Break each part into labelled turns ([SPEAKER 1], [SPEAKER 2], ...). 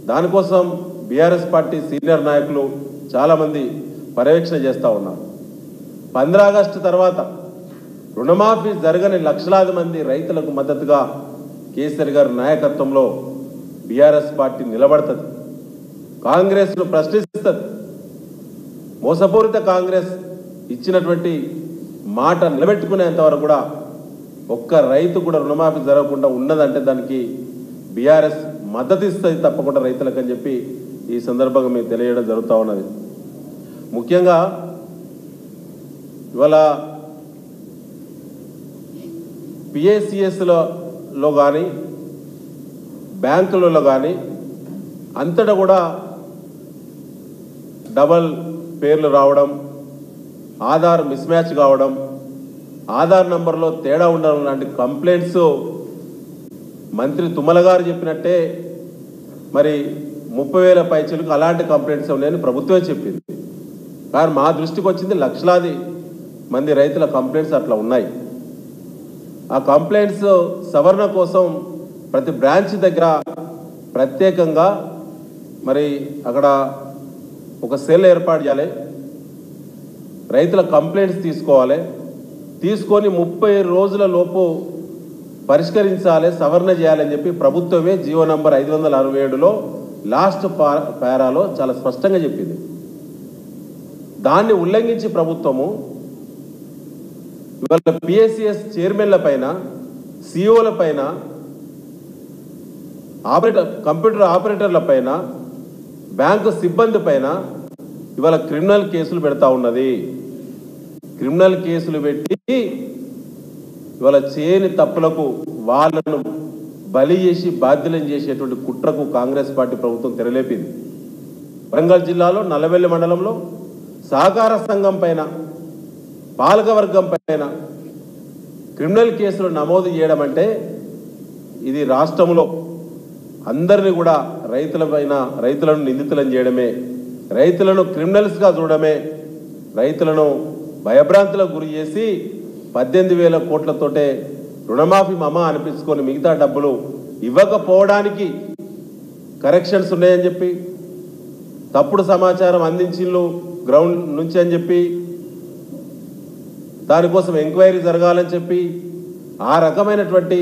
[SPEAKER 1] దానికోసం BRS party senior నాయకులు చాలామంది పర్యవేక్షణ చేస్తూ ఉన్నారు. 15 ఆగస్టు తర్వాత రుణమాఫీ జరగని లక్షలాది మంది రైతులకు మద్దతుగా కేసీఆర్ గారి నాయకత్వంలో బీఆర్ఎస్ పార్టీ నిలబడుతుంది. కాంగ్రెస్ను ప్రశ్నిస్తుంది. మోసపూరిత కాంగ్రెస్ ఇచ్చినటువంటి మాట నిలబెట్టుకునేంత వరకు కూడా ఒక్క రైతు కూడా రుణమాఫీ జరగకుండా ఉన్నదంటే దానికి బీఆర్ఎస్ మద్దతు ఇస్తుంది తప్పకుండా రైతులకు అని చెప్పి ఈ సందర్భంగా మీకు తెలియడం జరుగుతూ ఉన్నది. ముఖ్యంగా ఇవాళ పిఏసిఎస్లో కానీ బ్యాంకులలో కానీ అంతటా కూడా డబల్ పేర్లు రావడం, ఆధార్ మిస్ మ్యాచ్ కావడం, ఆధార్ నంబర్లో తేడా ఉండడం లాంటి కంప్లైంట్స్ మంత్రి తుమ్మల గారు చెప్పినట్టే మరి 30,000 పైచలకు అలాంటి కంప్లైంట్స్ ఉన్నాయని ప్రభుత్వమే చెప్పింది. కానీ మా దృష్టికి వచ్చింది లక్షలాది మంది రైతుల కంప్లైంట్స్ అట్లా ఉన్నాయి. ఆ కంప్లైంట్స్ సవరణ కోసం ప్రతి బ్రాంచ్ దగ్గర ప్రత్యేకంగా మరి అక్కడ ఒక సెల్ ఏర్పాటు చేయాలి. రైతుల కంప్లైంట్స్ తీసుకోవాలి. తీసుకొని 30 రోజుల లోపు పరిష్కరించాలి, సవరణ చేయాలని చెప్పి ప్రభుత్వమే జీవో నంబర్ 567లో లాస్ట్ పారాలో చాలా స్పష్టంగా చెప్పింది. దాన్ని ఉల్లంఘించి ప్రభుత్వము ఇవాళ పిఎస్సిఎస్ చైర్మన్ల పైన, సిఇఓల పైన, కంప్యూటర్ ఆపరేటర్ల పైన, బ్యాంకు సిబ్బంది పైన ఇవాళ క్రిమినల్ కేసులు పెడతా ఉన్నది. క్రిమినల్ కేసులు పెట్టి ఇవాళ చేయని తప్పులకు వాళ్ళను బలి చేసి బాధ్యులను చేసేటువంటి కుట్రకు కాంగ్రెస్ పార్టీ ప్రభుత్వం తెరలేపింది. వరంగల్ జిల్లాలో నల్లవెల్లి మండలంలో సహకార సంఘం పైన, పాలకవర్గం పైన క్రిమినల్ కేసులు నమోదు చేయడం అంటే ఇది రాష్ట్రంలో అందరినీ కూడా రైతులను నిందితులను చేయడమే, రైతులను క్రిమినల్స్గా చూడడమే, రైతులను భయభ్రాంతులకు గురి చేసి 18,000 కోట్లతోటే రుణమాఫీ మమ అనిపించుకొని మిగతా డబ్బులు ఇవ్వకపోవడానికి కరెక్షన్స్ ఉన్నాయని చెప్పి, తప్పుడు సమాచారం అందించిళ్ళు గ్రౌండ్ నుంచి అని చెప్పి, దానికోసం ఎంక్వైరీ జరగాలని చెప్పి ఆ రకమైనటువంటి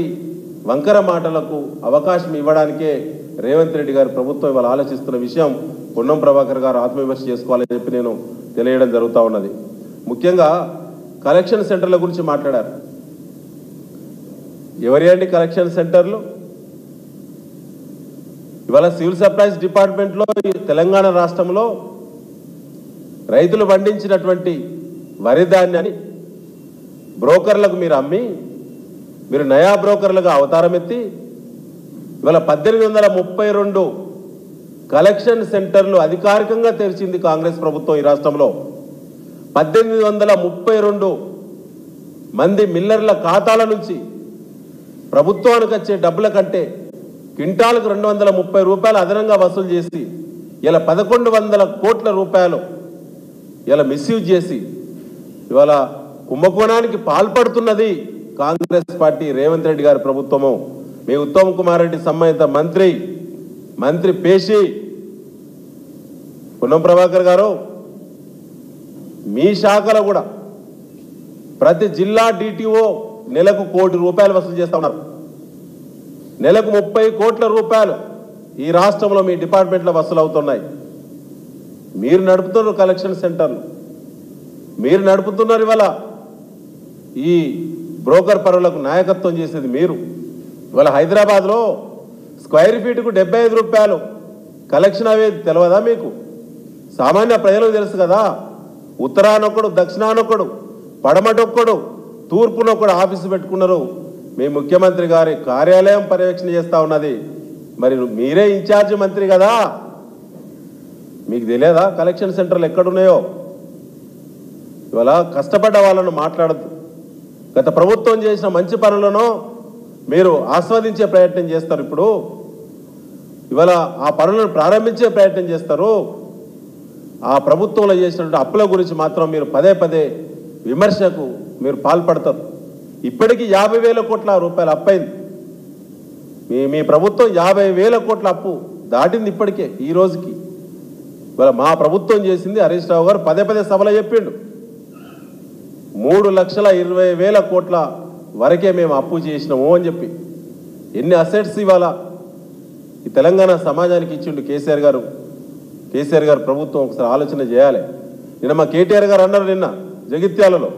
[SPEAKER 1] వంకర మాటలకు అవకాశం ఇవ్వడానికే రేవంత్ రెడ్డి గారి ప్రభుత్వం ఇవాళ ఆలోచిస్తున్న విషయం పొన్నం ప్రభాకర్ గారు ఆత్మవిమర్శ చేసుకోవాలని చెప్పి నేను తెలియడం జరుగుతూ ఉన్నది. ముఖ్యంగా కలెక్షన్ సెంటర్ల గురించి మాట్లాడారు. ఎవరి అండి కలెక్షన్ సెంటర్లు? ఇవాళ సివిల్ సప్లైస్ డిపార్ట్మెంట్లో తెలంగాణ రాష్ట్రంలో రైతులు పండించినటువంటి వరి ధాన్యాన్ని బ్రోకర్లకు మీరు అమ్మి, మీరు నయా బ్రోకర్లుగా అవతారం ఎత్తి ఇవాళ 1832 కలెక్షన్ సెంటర్లు అధికారికంగా తెరిచింది కాంగ్రెస్ ప్రభుత్వం ఈ రాష్ట్రంలో. 1832 మంది మిల్లర్ల ఖాతాల నుంచి ప్రభుత్వానికి వచ్చే డబ్బుల కంటే క్వింటాలకు 230 రూపాయలు అదనంగా వసూలు చేసి ఇలా 1100 కోట్ల రూపాయలు ఇలా మిస్యూజ్ చేసి ఇవాళ కుంభకోణానికి పాల్పడుతున్నది కాంగ్రెస్ పార్టీ, రేవంత్ రెడ్డి గారి ప్రభుత్వము. మీ ఉత్తమ్ కుమార్ రెడ్డి సంబంధిత మంత్రి పేషి పొన్నం ప్రభాకర్ గారు మీ శాఖలో కూడా ప్రతి జిల్లా డిటిఓ నెలకు 1 కోటి రూపాయలు వసూలు చేస్తా ఉన్నారు. నెలకు 30 కోట్ల రూపాయలు ఈ రాష్ట్రంలో మీ డిపార్ట్మెంట్లో వసూలు అవుతున్నాయి. మీరు నడుపుతున్నారు కలెక్షన్ సెంటర్లు, మీరు నడుపుతున్నారు. ఇవాళ ఈ బ్రోకర్ పరులకు నాయకత్వం చేసేది మీరు. ఇవాళ హైదరాబాద్లో స్క్వేర్ ఫీట్కు 75 రూపాయలు కలెక్షన్ అవేది తెలియదా మీకు? సామాన్య ప్రజలకు తెలుసు కదా. ఉత్తరానొక్కడు, దక్షిణానొక్కడు, పడమటొక్కడు, తూర్పునొక్కడు ఆఫీసు పెట్టుకున్నారు. మీ ముఖ్యమంత్రి గారి కార్యాలయం పర్యవేక్షణ చేస్తూ ఉన్నది. మరి మీరే ఇన్ఛార్జి మంత్రి కదా, మీకు తెలియదా కలెక్షన్ సెంటర్లు ఎక్కడున్నాయో? ఇవాళ కష్టపడ్డ వాళ్ళను మాట్లాడద్దు. గత ప్రభుత్వం చేసిన మంచి పనులను మీరు ఆస్వాదించే ప్రయత్నం చేస్తారు. ఇప్పుడు ఇవాళ ఆ పనులను ప్రారంభించే ప్రయత్నం చేస్తారు. ఆ ప్రభుత్వంలో చేసినటువంటి అప్పుల గురించి మాత్రం మీరు పదే విమర్శకు మీరు పాల్పడతారు. ఇప్పటికీ 50,000 కోట్ల రూపాయలు అప్పైంది. మీ ప్రభుత్వం 50,000 కోట్ల అప్పు దాటింది ఇప్పటికే ఈ రోజుకి. ఇవాళ మా ప్రభుత్వం చేసింది హరీష్ రావు గారు పదే పదే సభలో చెప్పిండు, 3,20,000 కోట్ల వరకే మేము అప్పు చేసినాము అని చెప్పి. ఎన్ని అసెట్స్ ఇవాళ ఈ తెలంగాణ సమాజానికి ఇచ్చిండు కేసీఆర్ గారు ప్రభుత్వం. ఒకసారి ఆలోచన చేయాలి. నిన్న మా కేటీఆర్ గారు అన్నారు, నిన్న జగిత్యాలలో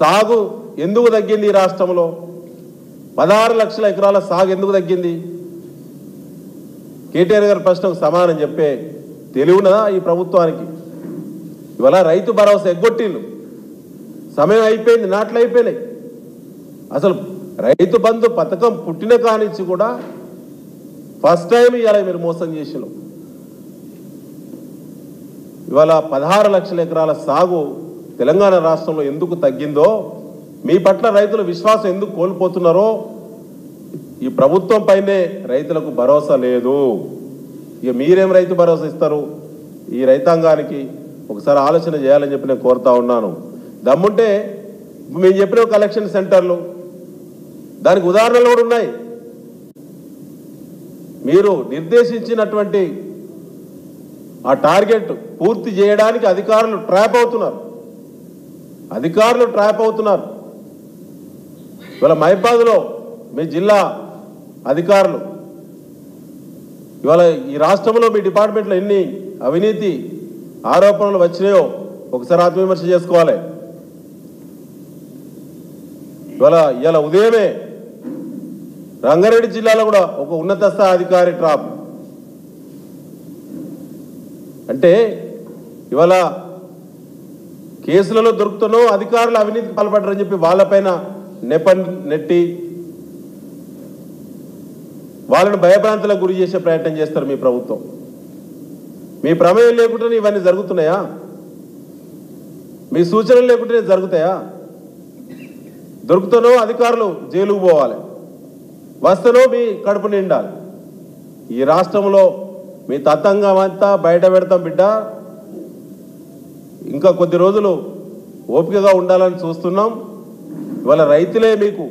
[SPEAKER 1] సాగు ఎందుకు తగ్గింది ఈ రాష్ట్రంలో, 16 లక్షల ఎకరాల సాగు ఎందుకు తగ్గింది? కేటీఆర్ గారి ప్రశ్నకు సమాధానం చెప్పే తెలివినదా ఈ ప్రభుత్వానికి? ఇవాళ రైతు భరోసా ఎగ్గొట్టిళ్ళు, సమయం అయిపోయింది, నాట్లు అయిపోయినాయి. అసలు రైతు బంధు పథకం పుట్టిన కానించి కూడా ఫస్ట్ టైం ఇవాళ మీరు మోసం చేసినారు. ఇవాళ 16 లక్షల ఎకరాల సాగు తెలంగాణ రాష్ట్రంలో ఎందుకు తగ్గిందో, మీ పట్ల రైతుల విశ్వాసం ఎందుకు కోల్పోతున్నారో, ఈ ప్రభుత్వం పైనే రైతులకు భరోసా లేదు. ఇక మీరేం రైతు భరోసా ఇస్తారు ఈ రైతాంగానికి? ఒకసారి ఆలోచన చేయాలని చెప్పి నేను కోరుతా ఉన్నాను. దమ్ముంటే మేము చెప్పిన కలెక్షన్ సెంటర్లు, దానికి ఉదాహరణలు కూడా ఉన్నాయి. మీరు నిర్దేశించినటువంటి ఆ టార్గెట్ పూర్తి చేయడానికి అధికారులు ట్రాప్ అవుతున్నారు. ఇవాళ మహబాద్లో మీ జిల్లా అధికారులు, ఇవాళ ఈ రాష్ట్రంలో మీ డిపార్ట్మెంట్లో ఎన్ని అవినీతి ఆరోపణలు వచ్చినాయో ఒకసారి ఆత్మవిమర్శ చేసుకోవాలి. ఇవాళ ఉదయమే రంగారెడ్డి జిల్లాలో కూడా ఒక ఉన్నత స్థాయి అధికారి ట్రాప్. అంటే ఇవాళ కేసులలో దొరుకుతున్నో అధికారులు అవినీతికి పాల్పడ్డారని చెప్పి వాళ్ళపైన నెట్టి వాళ్ళని భయభ్రాంతులకు గురి చేసే ప్రయత్నం చేస్తారు మీ ప్రభుత్వం. మీ ప్రమేయం లేకుండానే ఇవన్నీ జరుగుతున్నాయా? మీ సూచనలు లేకుండానే జరుగుతాయా? దొరుకుతానో అధికారులు జైలుకు పోవాలి, వస్తేనో మీ కడుపు నిండాలి. ఈ రాష్ట్రంలో మీ తతంగం అంతా బయట పెడతాం బిడ్డ. ఇంకా కొద్ది రోజులు ఓపికగా ఉండాలని చూస్తున్నాం. ఇవాళ రైతులే మీకు